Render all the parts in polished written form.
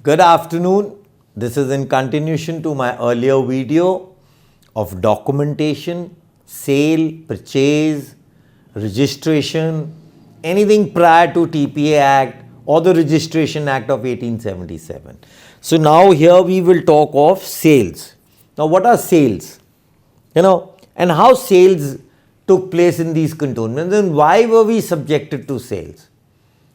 Good afternoon. This is in continuation to my earlier video of documentation, sale, purchase, registration, anything prior to TPA Act or the Registration Act of 1877. So now here we will talk of sales. Now what are sales? And how sales took place in these cantonments and why were we subjected to sales?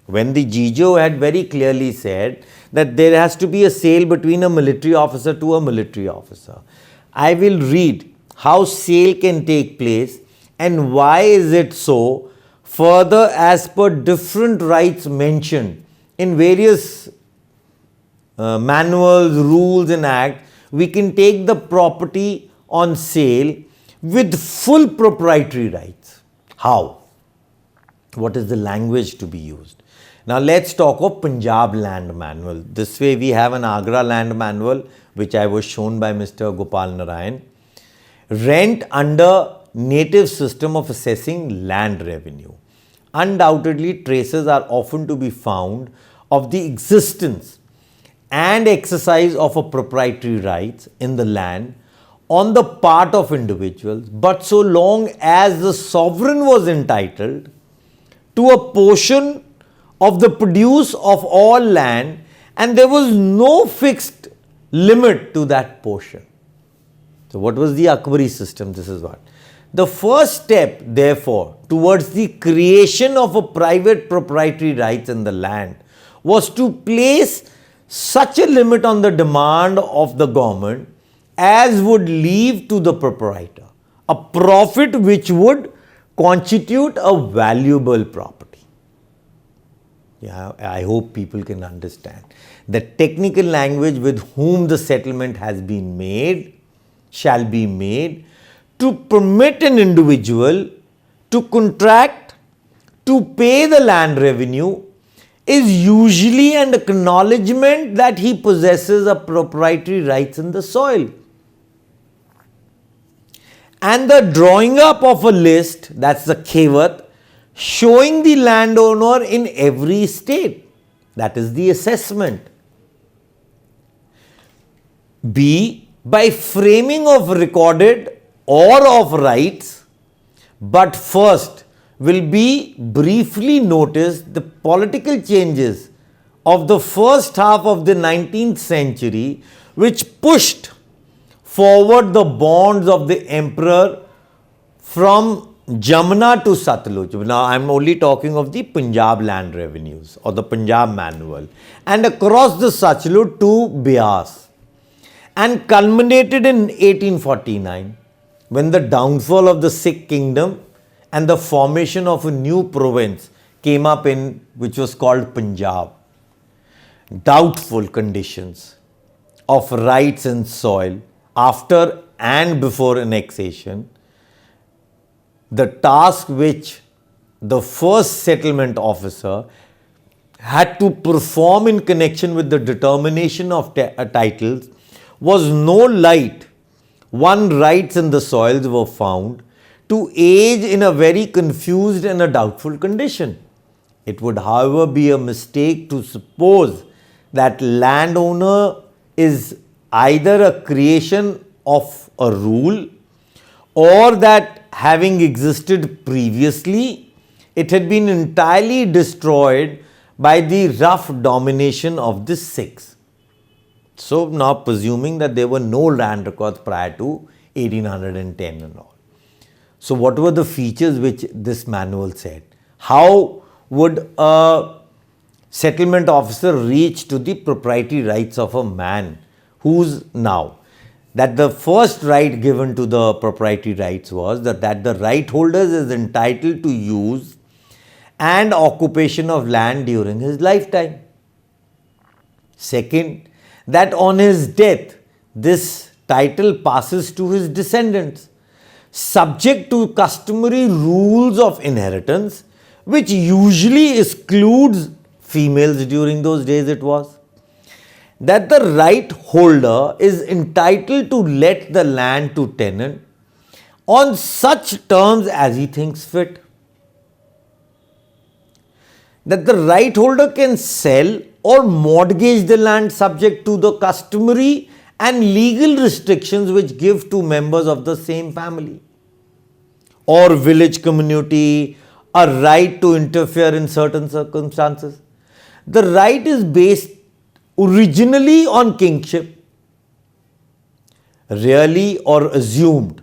When the GJO had very clearly said that there has to be a sale between a military officer to a military officer. I will read how sale can take place and why is it so. Further, as per different rights mentioned in various manuals, rules and acts, we can take the property on sale with full proprietary rights. How? What is the language to be used? Now let's talk of Punjab land manual. This way we have an Agra land manual which I was shown by Mr. Gopal Narayan. Rent under native system of assessing land revenue. Undoubtedly traces are often to be found of the existence and exercise of a proprietary rights in the land on the part of individuals, but so long as the sovereign was entitled to a portion of the produce of all land and there was no fixed limit to that portion. So what was the Akbari system? This is what. The first step, therefore, towards the creation of a private proprietary rights in the land was to place such a limit on the demand of the government as would leave to the proprietor a profit which would constitute a valuable property. Yeah, I hope people can understand. The technical language with whom the settlement has been made shall be made to permit an individual to contract to pay the land revenue is usually an acknowledgement that he possesses a proprietary rights in the soil. And the drawing up of a list, that's the khewat, showing the landowner in every state, that is the assessment. B, by framing of recorded or of rights, but first will be briefly noticed the political changes of the first half of the 19th century which pushed forward the bonds of the emperor from Jamna to Satluj. Now I am only talking of the Punjab land revenues or the Punjab manual, and across the Satluj to Beas, and culminated in 1849 when the downfall of the Sikh kingdom and the formation of a new province came up in which was called Punjab. Doubtful conditions of rights in soil after and before annexation. The task which the first settlement officer had to perform in connection with the determination of titles was no light. One rights in the soils were found to age in a very confused and a doubtful condition. It would, however, be a mistake to suppose that landowner is either a creation of a rule or that having existed previously, it had been entirely destroyed by the rough domination of the Sikhs. So now presuming that there were no land records prior to 1810 and all. So what were the features which this manual said? How would a settlement officer reach to the proprietary rights of a man who's now? That the first right given to the proprietary rights was that the right holder is entitled to use and occupation of land during his lifetime. Second, that on his death, this title passes to his descendants, subject to customary rules of inheritance, which usually excludes females during those days it was. That the right holder is entitled to let the land to tenant on such terms as he thinks fit. That the right holder can sell or mortgage the land subject to the customary and legal restrictions which give to members of the same family or village community a right to interfere in certain circumstances. The right is based originally on kingship, really or assumed,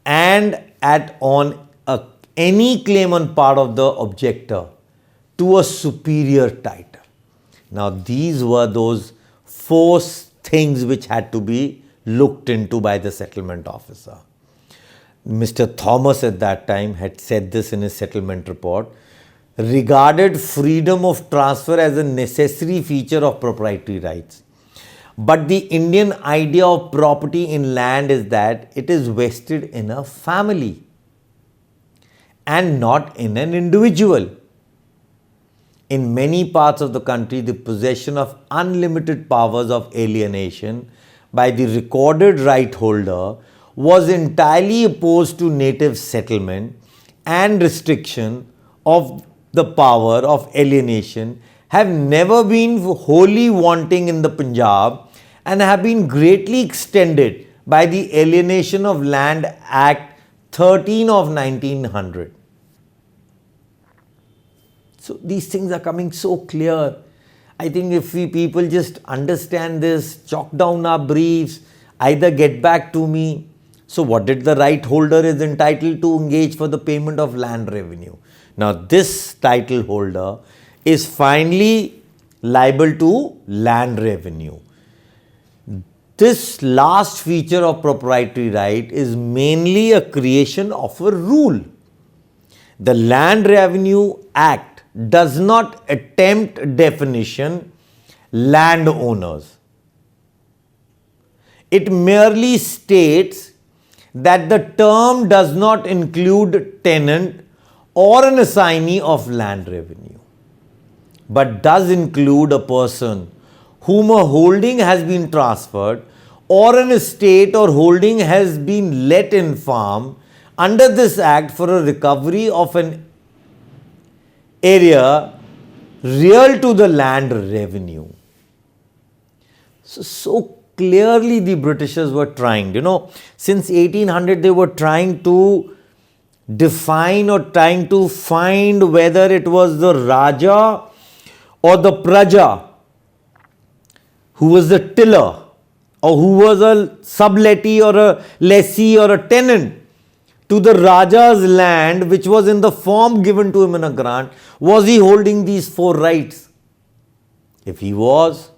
and any claim on part of the objector to a superior title. Now, these were those 4 things which had to be looked into by the settlement officer. Mr. Thomas at that time had said this in his settlement report, regarded freedom of transfer as a necessary feature of proprietary rights. But the Indian idea of property in land is that it is vested in a family and not in an individual. In many parts of the country, the possession of unlimited powers of alienation by the recorded right holder was entirely opposed to native settlement, and restriction of the power of alienation have never been wholly wanting in the Punjab and have been greatly extended by the Alienation of Land Act 13 of 1900. So these things are coming so clear. I think if we people just understand this, chalk down our briefs, either get back to me. So what did the right holder is entitled to engage for the payment of land revenue? Now this title holder is finally liable to land revenue. This last feature of proprietary right is mainly a creation of a rule. The Land Revenue Act does not attempt definition landowners. It merely states that the term does not include tenant or an assignee of land revenue, but does include a person whom a holding has been transferred or an estate or holding has been let in farm under this act for a recovery of an area real to the land revenue. So clearly the Britishers were trying, since 1800 they were trying to define or trying to find whether it was the Raja or the Praja who was the tiller or who was a sublettee or a lessee or a tenant to the Raja's land which was in the form given to him in a grant. Was he holding these 4 rights? If he was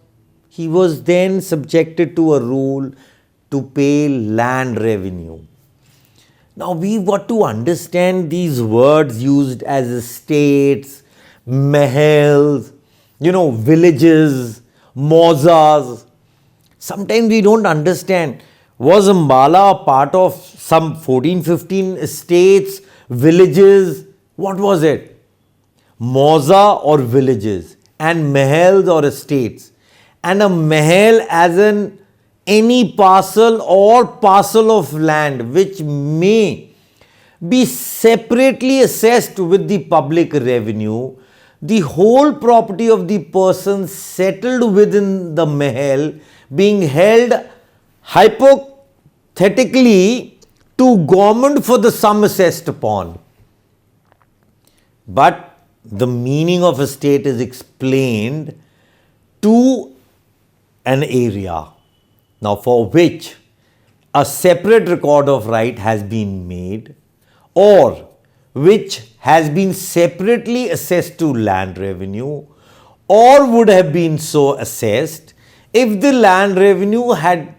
then subjected to a rule to pay land revenue. Now we've got to understand these words used as estates, mahals, villages, mauzas. Sometimes we don't understand. Was Ambala a part of some 14-15 estates, villages? What was it? Mauza or villages, and mahals or estates. And a mahal as in any parcel or parcel of land which may be separately assessed with the public revenue. The whole property of the person settled within the mahal being held hypothetically to government for the sum assessed upon. But the meaning of estate is explained to an area, now for which a separate record of right has been made or which has been separately assessed to land revenue or would have been so assessed if the land revenue had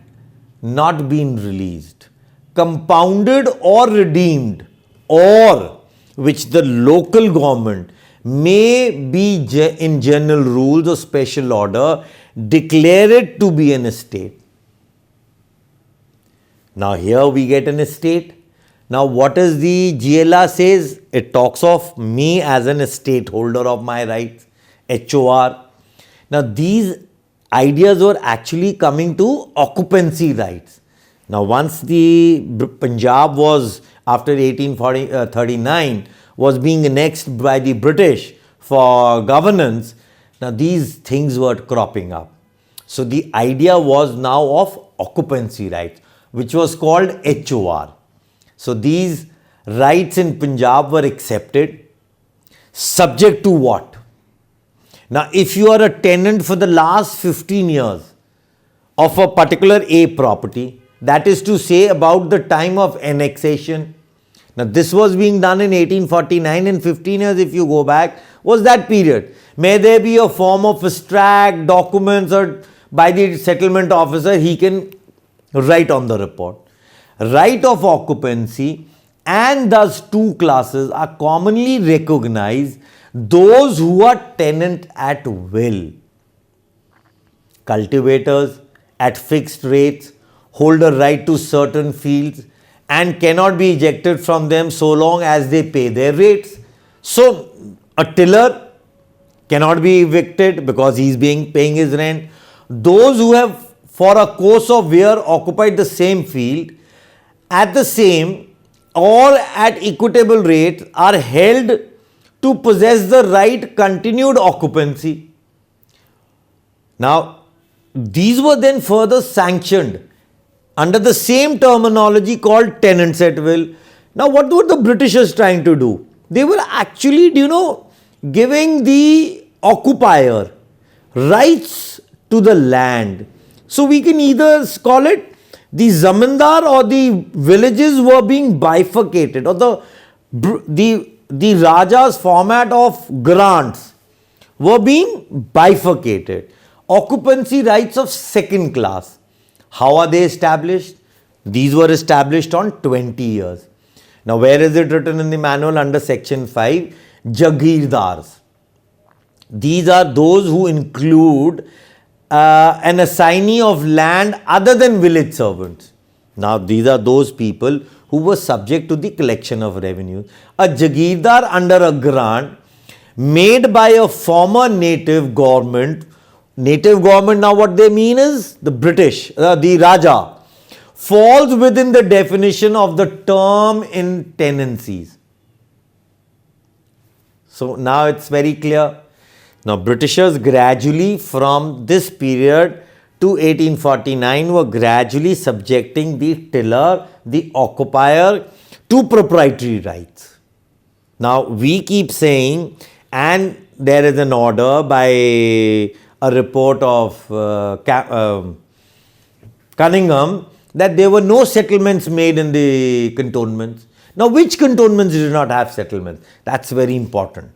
not been released, compounded or redeemed, or which the local government may be in general rules or special order declare it to be an estate. Now here we get an estate. Now what is the GLR says? It talks of me as an estate holder of my rights, HOR. Now these ideas were actually coming to occupancy rights. Now once the Punjab was, after 1839, was being annexed by the British for governance, Now these things were cropping up. So the idea was now of occupancy rights, which was called HOR. So these rights in Punjab were accepted, subject to what? Now if you are a tenant for the last 15 years of a particular A property, that is to say about the time of annexation. Now this was being done in 1849, and 15 years if you go back was that period. May there be a form of abstract documents or by the settlement officer, he can write on the report. Right of occupancy and thus two classes are commonly recognized: those who are tenant at will, cultivators at fixed rates hold a right to certain fields and cannot be ejected from them so long as they pay their rates. So a tiller cannot be evicted because he is paying his rent. Those who have for a course of wear occupied the same field at the same or at equitable rates are held to possess the right continued occupancy. Now these were then further sanctioned under the same terminology called tenants at will. Now what were the Britishers trying to do? They were actually, giving the occupier rights to the land. So we can either call it the zamindar or the villages were being bifurcated, or the Raja's format of grants were being bifurcated. Occupancy rights of second class. How are they established? These were established on 20 years. Now where is it written in the manual? Under section 5, Jagirdars. These are those who include an assignee of land other than village servants. Now these are those people who were subject to the collection of revenue. A Jagirdar under a grant made by a former native government. Native government, now what they mean is the British, the Raja, falls within the definition of the term in tenancies. So now it's very clear. Now Britishers gradually from this period to 1849 were gradually subjecting the tiller, the occupier, to proprietary rights. Now we keep saying, and there is an order by a report of Cunningham, that there were no settlements made in the cantonments. Now which cantonments did not have settlements? That's very important.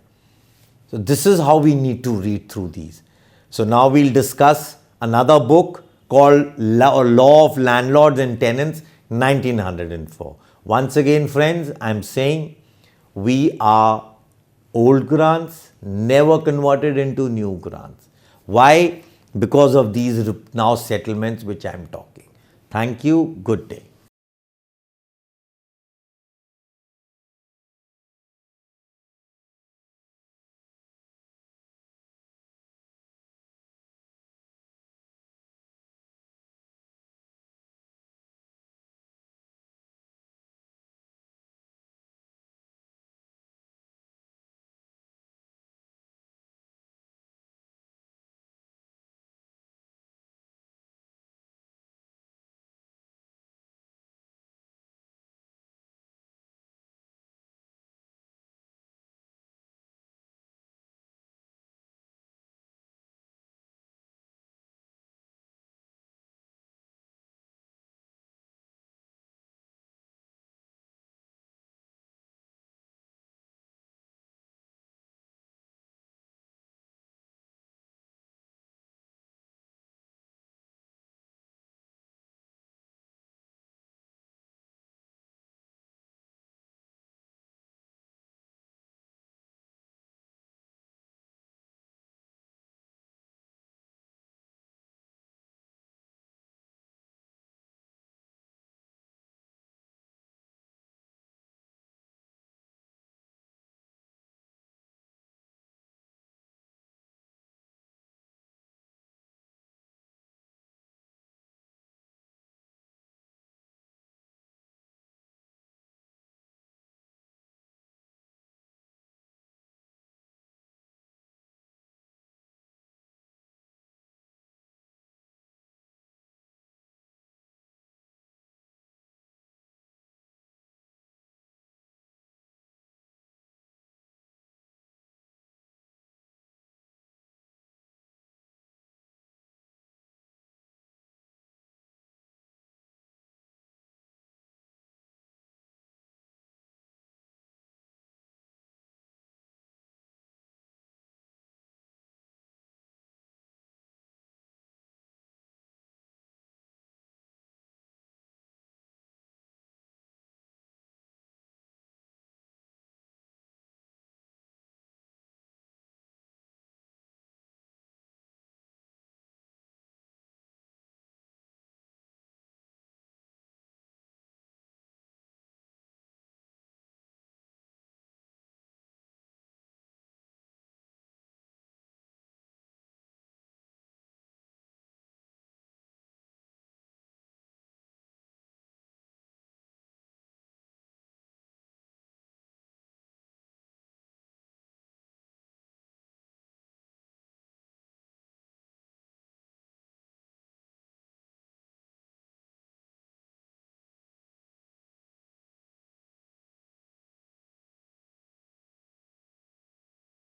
So this is how we need to read through these. So now we'll discuss another book called Law of Landlords and Tenants, 1904. Once again friends, I'm saying we are old grants never converted into new grants. Why? Because of these now settlements which I am talking. Thank you. Good day.